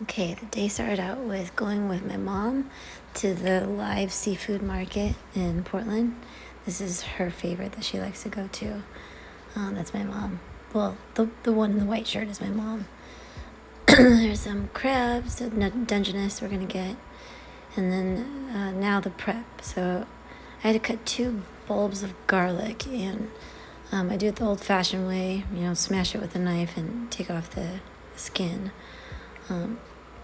Okay, the day started out with going with my mom to the live seafood market in Portland. This is her favorite that she likes to go to. That's my mom. Well, the one in the white shirt is my mom. There's some crabs, Dungeness we're gonna get, and then now the prep. So I had to cut 2 bulbs of garlic, and I do it the old-fashioned way. Smash it with a knife and take off the skin.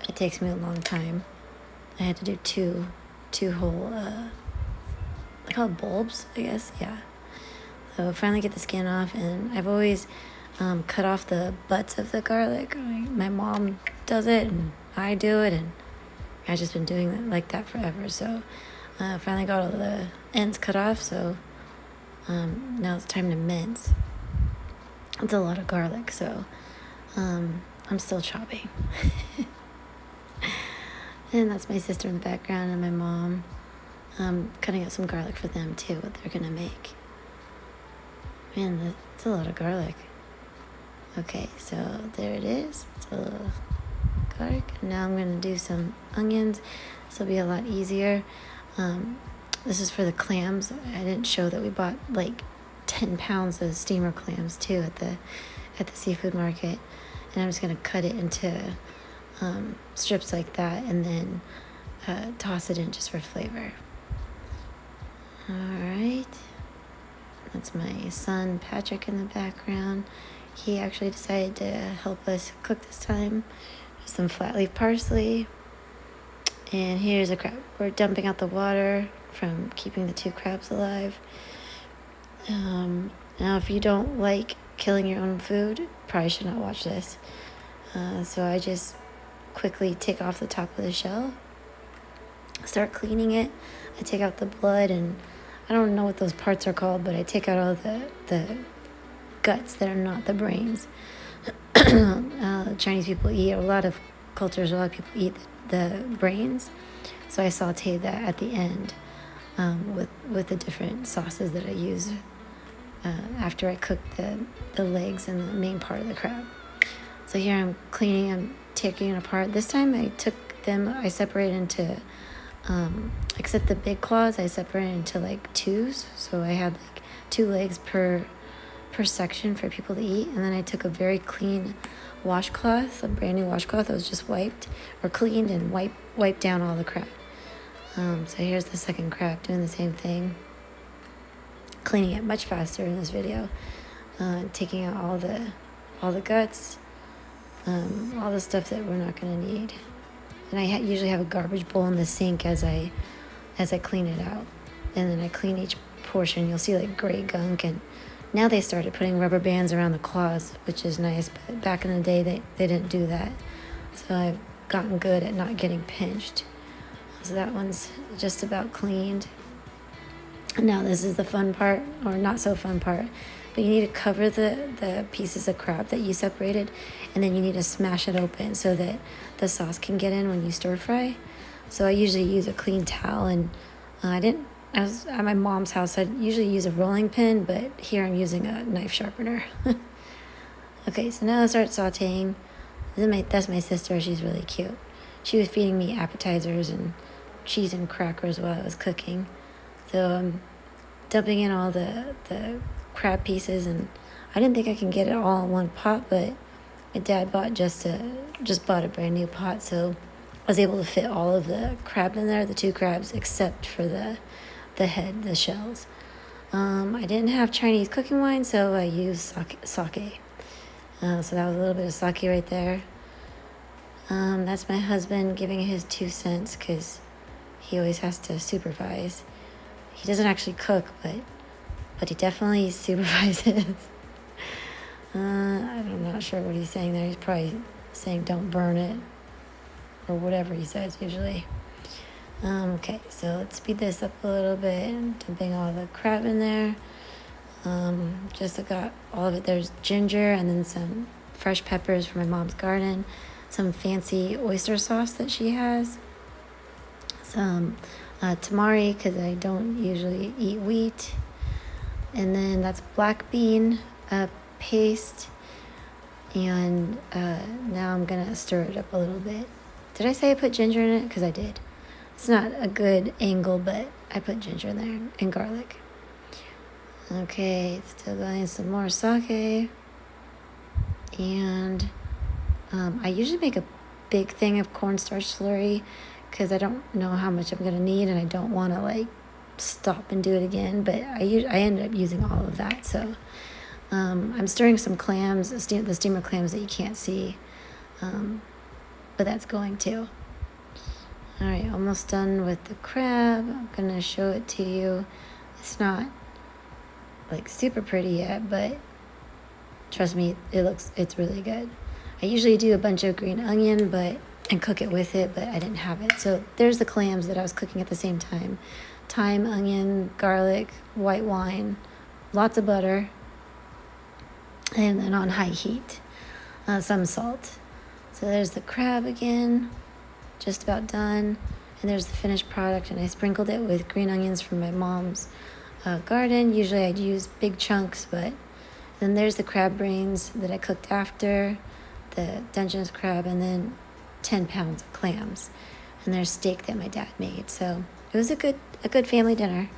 It takes me a long time. I had to do two whole, I call it bulbs, I guess, yeah. So finally get the skin off, and I've always cut off the butts of the garlic. My mom does it, and I do it, and I've just been doing it like that forever. So finally got all the ends cut off, so now it's time to mince. It's a lot of garlic, so I'm still chopping. And that's my sister in the background and my mom. Cutting up some garlic for them too, what they're gonna make. Man, that's a lot of garlic. Okay, so there it is. It's a little garlic. And now I'm gonna do some onions. This will be a lot easier. This is for the clams. I didn't show that we bought like 10 pounds of steamer clams too at the seafood market. And I'm just gonna cut it into strips like that, and then toss it in just for flavor. Alright, that's my son Patrick in the background. He actually decided to help us cook this time. Some flat leaf parsley, and here's a crab. We're dumping out the water from keeping the 2 crabs alive. Now if you don't like killing your own food, probably should not watch this. So I just quickly take off the top of the shell, start cleaning it. I take out the blood, and I don't know what those parts are called, but I take out all the guts that are not the brains. Chinese people eat, a lot of cultures, a lot of people eat the brains, so I saute that at the end with the different sauces that I use after I cook the legs and the main part of the crab. So here I'm cleaning, I'm taking it apart. This time I separated into, except the big claws, I separated into like 2s. So I had like 2 legs per section for people to eat. And then I took a very clean washcloth, a brand new washcloth that was just wiped or cleaned, and wiped down all the crab. So here's the second crab doing the same thing. Cleaning it much faster in this video. Taking out all the guts. All the stuff that we're not going to need. And I usually have a garbage bowl in the sink as I clean it out. And then I clean each portion. You'll see like gray gunk, and now they started putting rubber bands around the claws, which is nice, but back in the day they didn't do that. So I've gotten good at not getting pinched. So that one's just about cleaned. Now this is the fun part, or not so fun part. But you need to cover the pieces of crab that you separated, and then you need to smash it open so that the sauce can get in when you stir fry. So I usually use a clean towel, and I was at my mom's house, I'd usually use a rolling pin, but here I'm using a knife sharpener. Okay, so now I start sauteing. That's my sister, she's really cute. She was feeding me appetizers and cheese and crackers while I was cooking. So I'm dumping in all the crab pieces, and I didn't think I can get it all in one pot, but my dad just bought a brand new pot, so I was able to fit all of the crab in there, the 2 crabs, except for the head, the shells. I didn't have Chinese cooking wine, so I used sake. So that was a little bit of sake right there. That's my husband giving his 2 cents because he always has to supervise. He doesn't actually cook, but he definitely supervises. I'm not sure what he's saying there. He's probably saying don't burn it, or whatever he says usually. Okay, so let's speed this up a little bit. I'm dumping all the crab in there. Just got all of it. There's ginger, and then some fresh peppers from my mom's garden, some fancy oyster sauce that she has, some tamari because I don't usually eat wheat. And then that's black bean paste, and now I'm gonna stir it up a little bit. Did I say I put ginger in it? Because I did. It's not a good angle, but I put ginger in there and garlic. Okay, still going some more sake. And I usually make a big thing of cornstarch slurry because I don't know how much I'm going to need and I don't want to like stop and do it again. But I ended up using all of that. So I'm stirring some clams, the steamer clams that you can't see. But that's going too. All right, almost done with the crab. I'm going to show it to you. It's not like super pretty yet, but trust me, it's really good. I usually do a bunch of green onion and cook it with it, but I didn't have it. So there's the clams that I was cooking at the same time. Thyme, onion, garlic, white wine, lots of butter, and then on high heat, some salt. So there's the crab again, just about done. And there's the finished product, and I sprinkled it with green onions from my mom's garden. Usually I'd use big chunks, but then there's the crab brains that I cooked after, the Dungeness crab, and then 10 pounds of clams. And there's steak that my dad made. So it was a good family dinner.